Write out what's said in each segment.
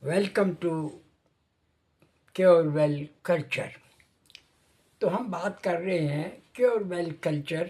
Welcome to cure well culture. تو ہم بات کر رہے ہیں کیور ویل کلچر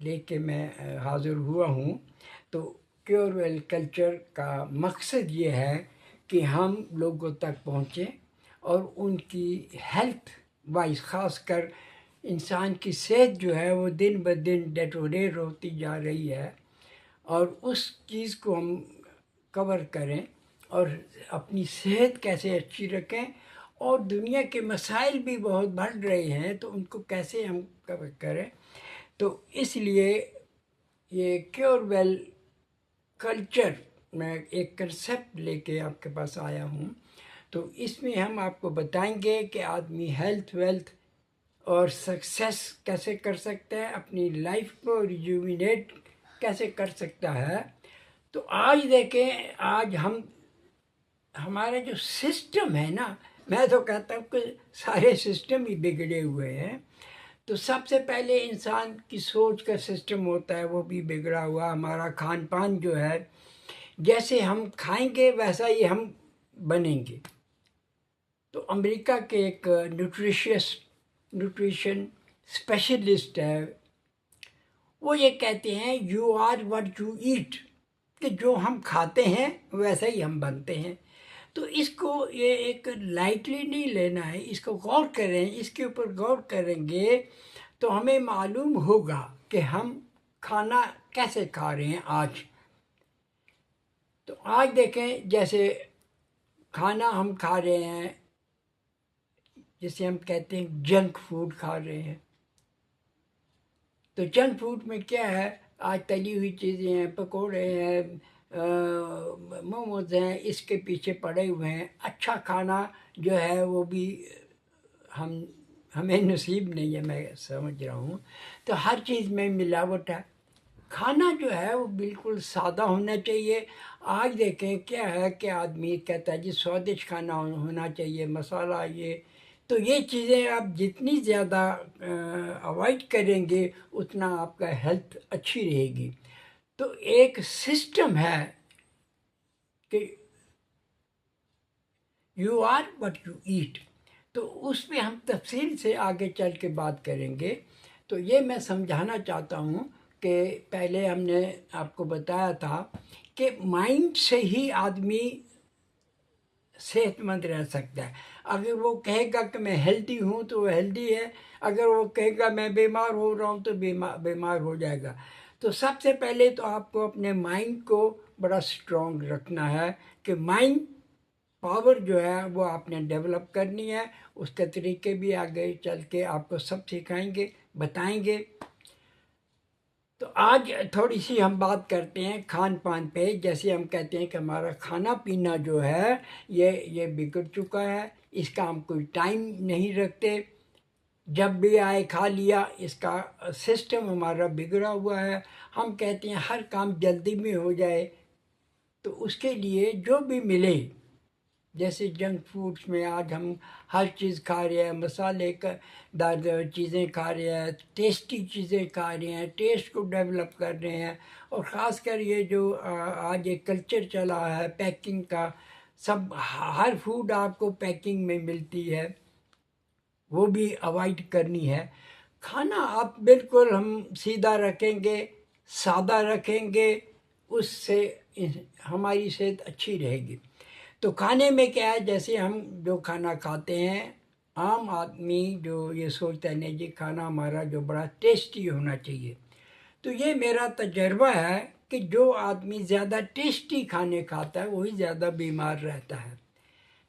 لے کے میں حاضر ہوا ہوں۔ تو کیور ویل کلچر کا مقصد یہ ہے کہ ہم لوگوں تک پہنچیں اور ان کی ہیلتھ وائز، خاص کر انسان کی صحت جو ہے وہ دن بدن ڈیٹوریٹ ہوتی جا رہی ہے، اور اس چیز کو ہم کور کریں اور اپنی صحت کیسے اچھی رکھیں، اور دنیا کے مسائل بھی بہت بڑھ رہے ہیں تو ان کو کیسے ہم کور کریں۔ تو اس لیے یہ کیور ویل کلچر میں ایک کنسیپٹ لے کے آپ کے پاس آیا ہوں۔ تو اس میں ہم آپ کو بتائیں گے کہ آدمی ہیلتھ ویلتھ اور سکسیس کیسے کر سکتا ہے، اپنی لائف کو ریجوینیٹ کیسے کر سکتا ہے۔ تو آج دیکھیں، آج ہمارا جو سسٹم ہے نا، میں تو کہتا ہوں کہ سارے سسٹم ہی بگڑے ہوئے ہیں۔ تو سب سے پہلے انسان کی سوچ کا سسٹم ہوتا ہے، وہ بھی بگڑا ہوا۔ ہمارا کھان پان جو ہے، جیسے ہم کھائیں گے ویسا ہی ہم بنیں گے۔ تو امریکہ کے ایک نیوٹریشن اسپیشلسٹ ہے، وہ یہ کہتے ہیں you are what you eat, کہ جو ہم کھاتے ہیں ویسا ہی ہم بنتے ہیں۔ تو اس کو یہ ایک لائٹلی نہیں لینا ہے، اس کو غور کریں، اس کے اوپر غور کریں گے تو ہمیں معلوم ہوگا کہ ہم کھانا کیسے کھا رہے ہیں آج۔ تو آج دیکھیں، جیسے کھانا ہم کھا رہے ہیں، جسے ہم کہتے ہیں جنک فوڈ کھا رہے ہیں۔ تو جنک فوڈ میں کیا ہے؟ آج تلی ہوئی چیزیں ہیں، پکوڑے ہیں، موموز ہیں، اس کے پیچھے پڑے ہوئے ہیں۔ اچھا کھانا جو ہے وہ بھی ہمیں نصیب نہیں ہے، میں سمجھ رہا ہوں۔ تو ہر چیز میں ملاوٹ ہے۔ کھانا جو ہے وہ بالکل سادہ ہونا چاہیے۔ آج دیکھیں کیا ہے کہ آدمی کہتا ہے جی سوادج کھانا ہونا چاہیے، مسالہ یہ۔ تو یہ چیزیں آپ جتنی زیادہ اوائڈ کریں گے اتنا آپ کا ہیلتھ اچھی رہے گی۔ تو ایک سسٹم ہے کہ you are what you eat, تو اس میں ہم تفصیل سے آگے چل کے بات کریں گے۔ تو یہ میں سمجھانا چاہتا ہوں کہ پہلے ہم نے آپ کو بتایا تھا کہ مائنڈ سے ہی آدمی صحت مند رہ سکتا ہے۔ اگر وہ کہے گا کہ میں ہیلدی ہوں تو وہ ہیلدی ہے، اگر وہ کہے گا میں بیمار ہو رہا ہوں تو بیمار ہو جائے گا۔ تو سب سے پہلے تو آپ کو اپنے مائنڈ کو بڑا سٹرونگ رکھنا ہے، کہ مائنڈ پاور جو ہے وہ آپ نے ڈیولپ کرنی ہے۔ اس کے طریقے بھی آگے چل کے آپ کو سب سکھائیں گے، بتائیں گے۔ تو آج تھوڑی سی ہم بات کرتے ہیں کھان پان پہ۔ جیسے ہم کہتے ہیں کہ ہمارا کھانا پینا جو ہے یہ بگڑ چکا ہے، اس کا ہم کوئی ٹائم نہیں رکھتے، جب بھی آئے کھا لیا۔ اس کا سسٹم ہمارا بگڑا ہوا ہے۔ ہم کہتے ہیں ہر کام جلدی میں ہو جائے، تو اس کے لیے جو بھی ملے، جیسے جنک فوڈس میں آج ہم ہر چیز کھا رہے ہیں، مسالے دار چیزیں کھا رہے ہیں، ٹیسٹی چیزیں کھا رہے ہیں، ٹیسٹ کو ڈیولپ کر رہے ہیں۔ اور خاص کر یہ جو آج ایک کلچر چلا ہے پیکنگ کا، ہر فوڈ آپ کو پیکنگ میں ملتی ہے، وہ بھی اوائڈ کرنی ہے۔ کھانا آپ بالکل ہم سیدھا رکھیں گے، سادہ رکھیں گے، اس سے ہماری صحت اچھی رہے گی۔ تو کھانے میں کیا ہے، جیسے ہم جو کھانا کھاتے ہیں، عام آدمی جو یہ سوچتا ہے نہیں جی کھانا ہمارا جو بڑا ٹیسٹی ہونا چاہیے۔ تو یہ میرا تجربہ ہے کہ جو آدمی زیادہ ٹیسٹی کھانے کھاتا ہے وہی زیادہ بیمار رہتا ہے۔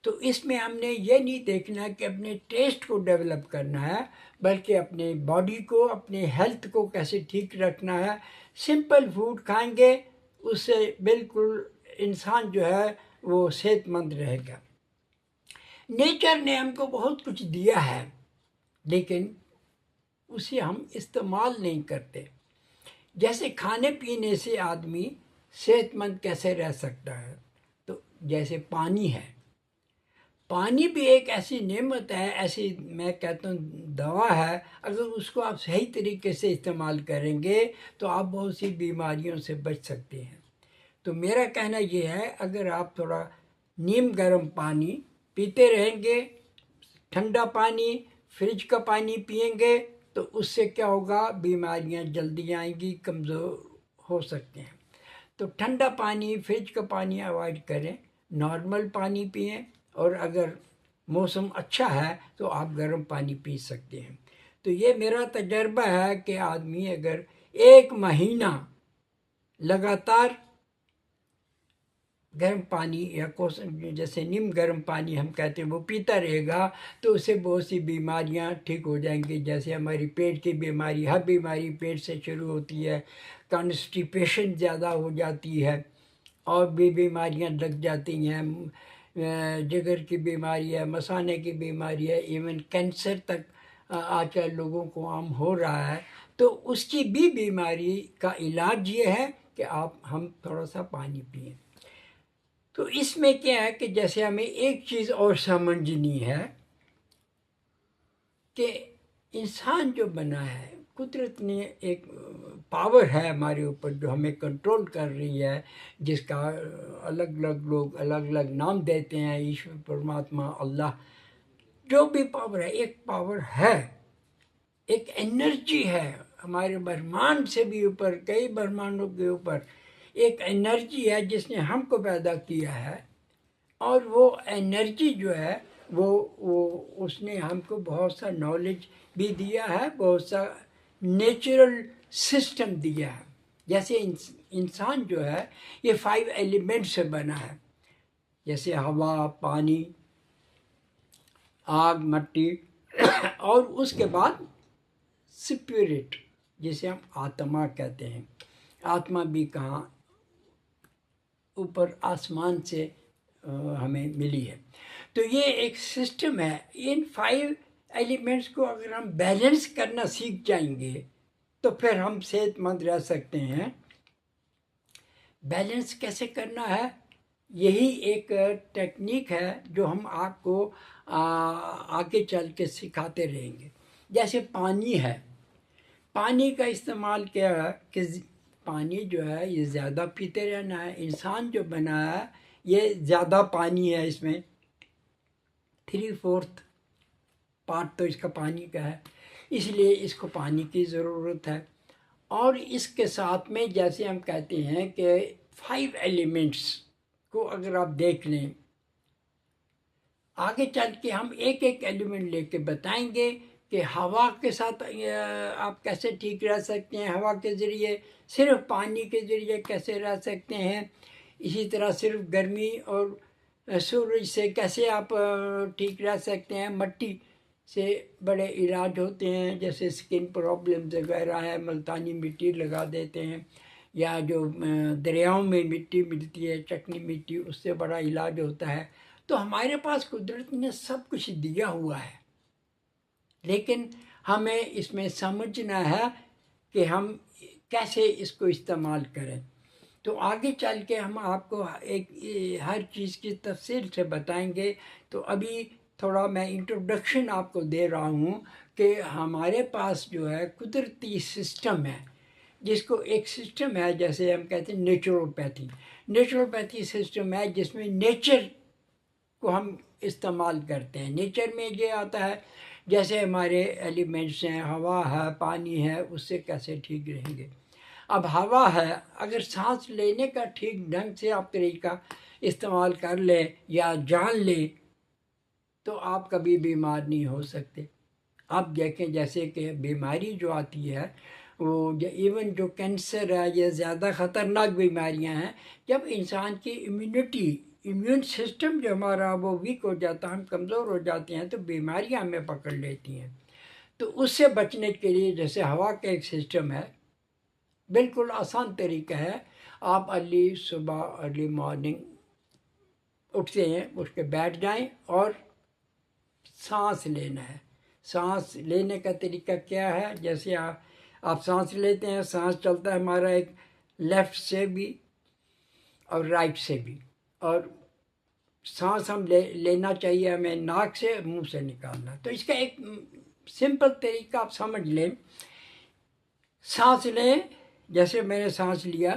تو اس میں ہم نے یہ نہیں دیکھنا کہ اپنے ٹیسٹ کو ڈیولپ کرنا ہے، بلکہ اپنے باڈی کو، اپنے ہیلتھ کو کیسے ٹھیک رکھنا ہے۔ سمپل فوڈ کھائیں گے، اس سے بالکل انسان جو ہے وہ صحت مند رہے گا۔ نیچر نے ہم کو بہت کچھ دیا ہے، لیکن اسے ہم استعمال نہیں کرتے۔ جیسے کھانے پینے سے آدمی صحت مند کیسے رہ سکتا ہے؟ تو جیسے پانی ہے، پانی بھی ایک ایسی نعمت ہے، ایسی میں کہتا ہوں دوا ہے۔ اگر اس کو آپ صحیح طریقے سے استعمال کریں گے تو آپ بہت سی بیماریوں سے بچ سکتے ہیں۔ تو میرا کہنا یہ ہے، اگر آپ تھوڑا نیم گرم پانی پیتے رہیں گے، ٹھنڈا پانی، فریج کا پانی پئیں گے تو اس سے کیا ہوگا، بیماریاں جلدی آئیں گی، کمزور ہو سکتے ہیں۔ تو ٹھنڈا پانی، فریج کا پانی اوائڈ کریں، نارمل پانی پئیں، اور اگر موسم اچھا ہے تو آپ گرم پانی پی سکتے ہیں۔ تو یہ میرا تجربہ ہے کہ آدمی اگر 1 مہینہ لگاتار گرم پانی یا جیسے نیم گرم پانی ہم کہتے ہیں وہ پیتا رہے گا تو اس سے بہت سی بیماریاں ٹھیک ہو جائیں گی، جیسے ہماری پیٹ کی بیماری، ہر بیماری پیٹ سے شروع ہوتی ہے، کانسٹیپیشن زیادہ ہو جاتی ہے، اور بھی بیماریاں لگ جاتی ہیں، جگر کی بیماری ہے، مثانے کی بیماری ہے، ایون کینسر تک آج کل لوگوں کو عام ہو رہا ہے۔ تو اس کی بھی بیماری کا علاج یہ ہے کہ ہم تھوڑا سا پانی پئیں۔ تو اس میں کیا ہے کہ جیسے ہمیں ایک چیز اور سمجھنی ہے کہ انسان جو بنا ہے، قدرت نے ایک پاور ہے ہمارے اوپر جو ہمیں کنٹرول کر رہی ہے، جس کا الگ الگ لوگ الگ الگ نام دیتے ہیں، ایشور، پرماتما، اللہ، جو بھی پاور ہے، ایک پاور ہے، ایک انرجی ہے ہمارے برہمان سے بھی اوپر، کئی برہمانوں کے اوپر ایک انرجی ہے جس نے ہم کو پیدا کیا ہے، اور وہ انرجی جو ہے وہ اس نے ہم کو بہت سا نالج بھی دیا ہے، بہت سا نیچرل سسٹم دیا ہے۔ جیسے انسان جو ہے یہ 5 ایلیمنٹ سے بنا ہے، جیسے ہوا، پانی، آگ، مٹی، اور اس کے بعد سپرٹ جسے ہم آتما کہتے ہیں۔ آتما بھی کہاں، اوپر آسمان سے ہمیں ملی ہے۔ تو یہ ایک سسٹم ہے، ان 5 ایلیمنٹس کو اگر ہم بیلنس کرنا سیکھ جائیں گے تو پھر ہم صحت مند رہ سکتے ہیں۔ بیلنس کیسے کرنا ہے، یہی ایک ٹیکنیک ہے جو ہم آپ کو آگے چل کے سکھاتے رہیں گے۔ جیسے پانی ہے، پانی کا استعمال کیا ہے کہ پانی جو ہے یہ زیادہ پیتے رہنا ہے۔ انسان جو بنا ہے یہ زیادہ پانی ہے، اس میں 3/4 پارٹ تو اس کا پانی کا ہے، اس لیے اس کو پانی کی ضرورت ہے۔ اور اس کے ساتھ میں جیسے ہم کہتے ہیں کہ 5 ایلیمنٹس کو اگر آپ دیکھ لیں، آگے چل کے ہم ایک ایک ایلیمنٹ لے کے بتائیں گے کہ ہوا کے ساتھ آپ کیسے ٹھیک رہ سکتے ہیں، ہوا کے ذریعے، صرف پانی کے ذریعے کیسے رہ سکتے ہیں، اسی طرح صرف گرمی اور سورج سے کیسے آپ ٹھیک رہ سکتے ہیں، مٹی سے بڑے علاج ہوتے ہیں، جیسے سکن پرابلمز وغیرہ ہے، ملتانی مٹی لگا دیتے ہیں، یا جو دریاؤں میں مٹی ملتی ہے، چکنی مٹی، اس سے بڑا علاج ہوتا ہے۔ تو ہمارے پاس قدرت نے سب کچھ دیا ہوا ہے، لیکن ہمیں اس میں سمجھنا ہے کہ ہم کیسے اس کو استعمال کریں۔ تو آگے چل کے ہم آپ کو ہر چیز کی تفصیل سے بتائیں گے۔ تو ابھی تھوڑا میں انٹروڈکشن آپ کو دے رہا ہوں کہ ہمارے پاس جو ہے قدرتی سسٹم ہے، جس کو ایک سسٹم ہے جیسے ہم کہتے ہیں نیچروپیتھی۔ نیچروپیتھی سسٹم ہے جس میں نیچر کو ہم استعمال کرتے ہیں۔ نیچر میں یہ آتا ہے جیسے ہمارے ایلیمنٹس ہیں، ہوا ہے، پانی ہے، اس سے کیسے ٹھیک رہیں گے۔ اب ہوا ہے، اگر سانس لینے کا ٹھیک ڈھنگ سے آپ طریقہ استعمال کر لیں یا جان لیں تو آپ کبھی بیمار نہیں ہو سکتے۔ آپ دیکھیں جیسے کہ بیماری جو آتی ہے وہ ایون جو کینسر ہے، یہ زیادہ خطرناک بیماریاں ہیں جب انسان کی امیون سسٹم جو ہمارا وہ ویک ہو جاتا ہے، ہم کمزور ہو جاتے ہیں تو بیماریاں ہمیں پکڑ لیتی ہیں۔ تو اس سے بچنے کے لیے جیسے ہوا کا ایک سسٹم ہے، بالکل آسان طریقہ ہے، آپ صبح ارلی مارننگ اٹھتے ہیں، اٹھ کے بیٹھ جائیں اور سانس لینا ہے۔ سانس لینے کا طریقہ کیا ہے، جیسے آپ سانس لیتے ہیں، سانس چلتا ہے ہمارا ایک لیفٹ سے بھی اور رائٹ سے بھی، اور سانس ہم لینا چاہیے ہمیں ناک سے، منہ سے نکالنا۔ تو اس کا ایک سمپل طریقہ آپ سمجھ لیں، سانس لیں جیسے میں نے سانس لیا،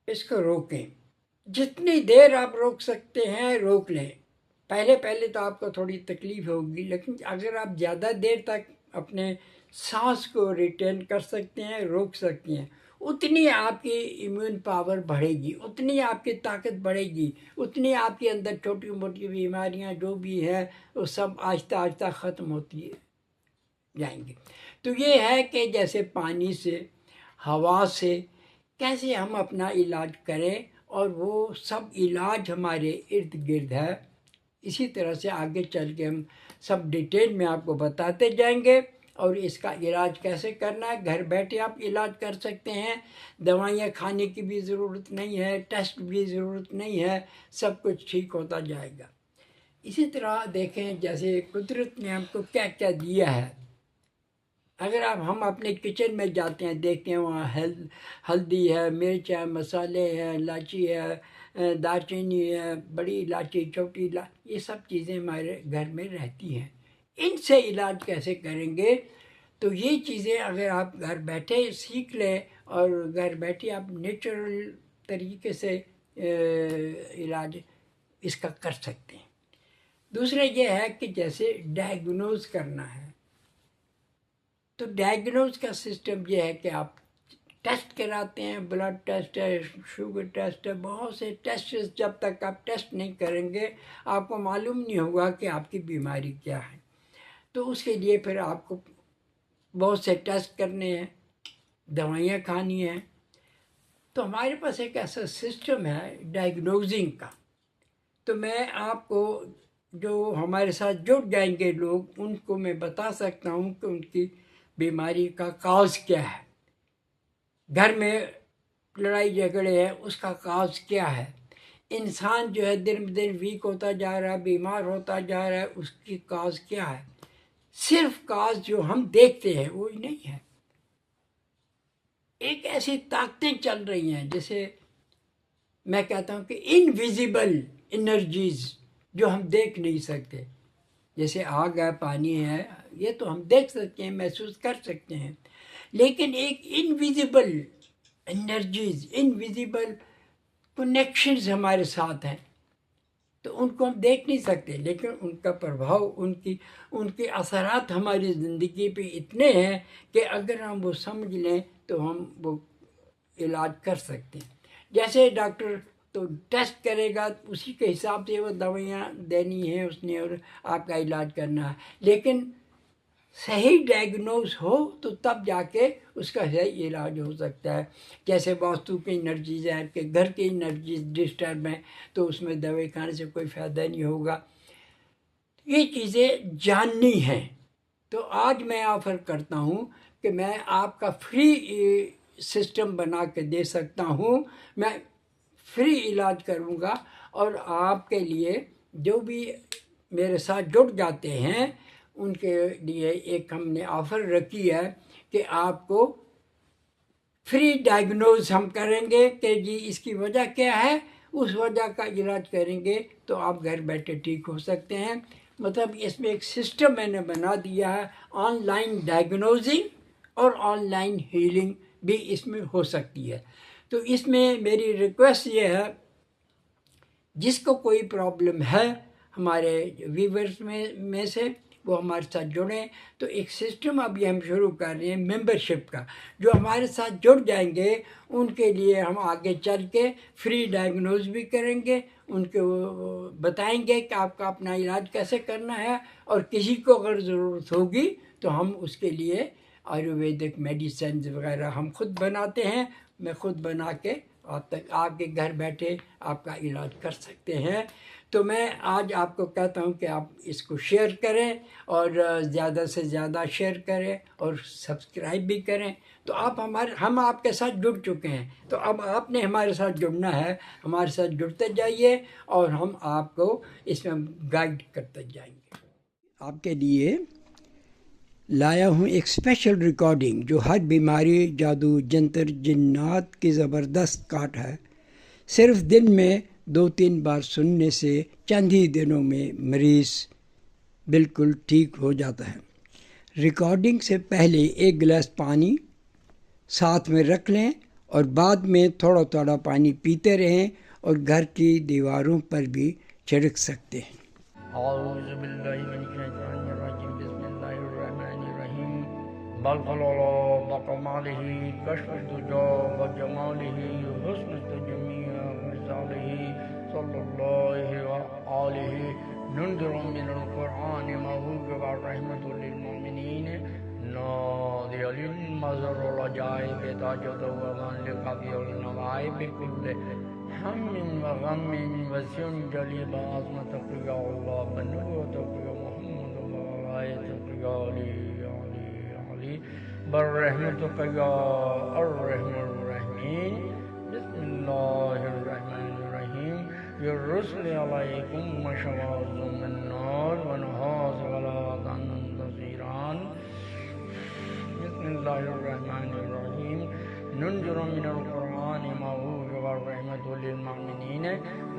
اس کو روکیں، جتنی دیر آپ روک سکتے ہیں روک لیں۔ پہلے تو آپ کو تھوڑی تکلیف ہوگی، لیکن اگر آپ زیادہ دیر تک اپنے سانس کو ریٹین کر سکتے ہیں، روک سکتے ہیں، اتنی آپ کی ایمیون پاور بڑھے گی، اتنی آپ کی طاقت بڑھے گی، اتنی آپ کے اندر چھوٹی موٹی بیماریاں جو بھی ہیں وہ سب آہستہ آہستہ ختم ہوتی جائیں گی۔ تو یہ ہے کہ جیسے پانی سے، ہوا سے کیسے ہم اپنا علاج کریں، اور وہ سب علاج ہمارے ارد گرد ہے۔ اسی طرح سے آگے چل کے ہم سب ڈیٹیل میں آپ کو بتاتے جائیں گے، اور اس کا علاج کیسے کرنا ہے۔ گھر بیٹھے آپ علاج کر سکتے ہیں، دوائیاں کھانے کی بھی ضرورت نہیں ہے، ٹیسٹ بھی ضرورت نہیں ہے، سب کچھ ٹھیک ہوتا جائے گا۔ اسی طرح دیکھیں جیسے قدرت نے ہم کو کیا کیا دیا ہے۔ اگر ہم اپنے کچن میں جاتے ہیں، دیکھتے ہیں وہاں ہلدی ہے، مرچ ہے، مسالے ہے، الائچی ہے، دارچینی ہے، بڑی الائچی، چھوٹی الائچی، یہ سب چیزیں ہمارے گھر میں رہتی ہیں۔ ان سے علاج کیسے کریں گے؟ تو یہ چیزیں اگر آپ گھر بیٹھے سیکھ لیں، اور گھر بیٹھے آپ نیچرل طریقے سے علاج اس کا کر سکتے ہیں۔ دوسرا یہ ہے کہ جیسے ڈائیگنوز کرنا ہے، تو ڈائیگنوز کا سسٹم یہ ہے کہ آپ ٹیسٹ کراتے ہیں، بلڈ ٹیسٹ ہے، شوگر ٹیسٹ ہے، بہت سے ٹیسٹ۔ جب تک آپ ٹیسٹ نہیں کریں گے آپ کو معلوم نہیں ہوگا کہ آپ کی بیماری کیا ہے۔ تو اس کے لیے پھر آپ کو بہت سے ٹیسٹ کرنے ہیں، دوائیاں کھانی ہیں۔ تو ہمارے پاس ایک ایسا سسٹم ہے ڈائیگنوزنگ کا۔ تو میں آپ کو جو ہمارے ساتھ جڑ جائیں گے لوگ، ان کو میں بتا سکتا ہوں کہ ان کی بیماری کا کاز کیا ہے۔ گھر میں لڑائی جھگڑے ہیں، اس کا کاز کیا ہے۔ انسان جو ہے دن بدن ویک ہوتا جا رہا ہے، بیمار ہوتا جا رہا ہے، اس کی کاز کیا ہے۔ صرف کاز جو ہم دیکھتے ہیں وہی نہیں ہے، ایک ایسی طاقتیں چل رہی ہیں جیسے میں کہتا ہوں کہ انویزیبل انرجیز جو ہم دیکھ نہیں سکتے، جیسے آگ ہے، پانی ہے، یہ تو ہم دیکھ سکتے ہیں، محسوس کر سکتے ہیں، لیکن ایک انویزیبل انرجیز، انویزیبل کنیکشنز ہمارے ساتھ ہیں، تو ان کو ہم دیکھ نہیں سکتے، لیکن ان کا پربھاؤ، ان کے اثرات ہماری زندگی پہ اتنے ہیں کہ اگر ہم وہ سمجھ لیں تو ہم وہ علاج کر سکتے ہیں۔ جیسے ڈاکٹر تو ٹیسٹ کرے گا، اسی کے حساب سے وہ دوائیاں دینی ہیں اس نے، اور آپ کا علاج کرنا ہے، لیکن صحیح ڈائیگنوز ہو تو تب جا کے اس کا صحیح علاج ہو سکتا ہے۔ جیسے واستو کی انرجیز ہے کہ گھر کی انرجیز ڈسٹرب ہیں، تو اس میں دوائی کھانے سے کوئی فائدہ نہیں ہوگا۔ یہ چیزیں جاننی ہیں۔ تو آج میں آفر کرتا ہوں کہ میں آپ کا فری سسٹم بنا کے دے سکتا ہوں، میں فری علاج کروں گا، اور آپ کے لیے جو بھی میرے ساتھ جڑ جاتے ہیں ان کے لیے ایک ہم نے آفر رکھی ہے کہ آپ کو فری ڈائیگنوز ہم کریں گے کہ جی اس کی وجہ کیا ہے، اس وجہ کا علاج کریں گے تو آپ گھر بیٹھے ٹھیک ہو سکتے ہیں۔ مطلب اس میں ایک سسٹم میں نے بنا دیا ہے، آن لائن ڈائیگنوزنگ اور آن لائن ہیلنگ بھی اس میں ہو سکتی ہے۔ تو اس میں میری ریکویسٹ یہ ہے، جس کو کوئی پرابلم ہے ہمارے ویورز میں سے، وہ ہمارے ساتھ جڑیں۔ تو ایک سسٹم ابھی ہم شروع کر رہے ہیں ممبرشپ کا، جو ہمارے ساتھ جڑ جائیں گے ان کے لیے ہم آگے چل کے فری ڈائیگنوز بھی کریں گے، ان کو بتائیں گے کہ آپ کا اپنا علاج کیسے کرنا ہے، اور کسی کو اگر ضرورت ہوگی تو ہم اس کے لیے آیورویدک میڈیسنز وغیرہ ہم خود بناتے ہیں، میں خود بنا کے آپ کے گھر بیٹھے آپ کا علاج کر سکتے ہیں۔ تو میں آج آپ کو کہتا ہوں کہ آپ اس کو شیئر کریں، اور زیادہ سے زیادہ شیئر کریں، اور سبسکرائب بھی کریں۔ تو ہم آپ کے ساتھ جڑ چکے ہیں، تو اب آپ نے ہمارے ساتھ جڑنا ہے، ہمارے ساتھ جڑتے جائیے، اور ہم آپ کو اس میں گائیڈ کرتے جائیں گے۔ آپ کے لیے لایا ہوں ایک اسپیشل ریکارڈنگ جو ہر بیماری، جادو، جنتر، جنات کی زبردست کاٹ ہے۔ صرف دن میں 2-3 بار سننے سے چند ہی دنوں میں مریض بالکل ٹھیک ہو جاتا ہے۔ ریکارڈنگ سے پہلے 1 گلاس پانی ساتھ میں رکھ لیں، اور بعد میں تھوڑا تھوڑا پانی پیتے رہیں اور گھر کی دیواروں پر بھی چھڑک سکتے ہیں۔ اعوذ باللہ من الشیطان الرجیم، بسم اللہ الرحمن الرحیم۔ بالخلال بکمالہ کشف الدجا بجمالہ حسن التجمیع وصالہ صلی اللہ علیہ ننذر من القرآن ما هو رحمۃ للمؤمنین ناظر للمظر العجائب تاجد ومن لقبی النوائب کل ہم وغم وسنجل بعظمتک یا اللہ بنبوتک یا محمد وآیتک یا علی علی علی برحمتک یا الرحم الرحیم۔ بسم اللہ الرحمن الرحیم۔ یرسل علیکم شواظ من نار ونحاس ولا تنتصران۔ بسم اللہ الرحمن الرحیم۔ ننذر من القرآن ما هو رحمۃ للمؤمنین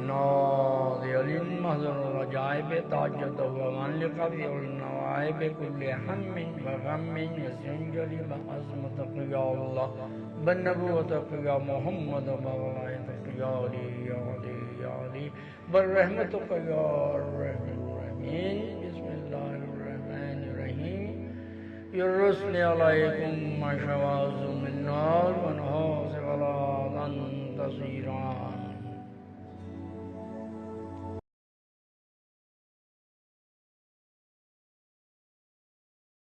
ناظر للمحضر العجائب تاجد ومن لقبی النوائب کل ہم وغم وسنجل بعظمتک یا اللہ بنبوتک یا محمد وآیتک یا علی علی علی برحمتک یا الرحم الرحیم۔ بسم اللہ الرحمن الرحیم۔ یرسل علیکم شواظ من نار ونحاس ولا تنتصران۔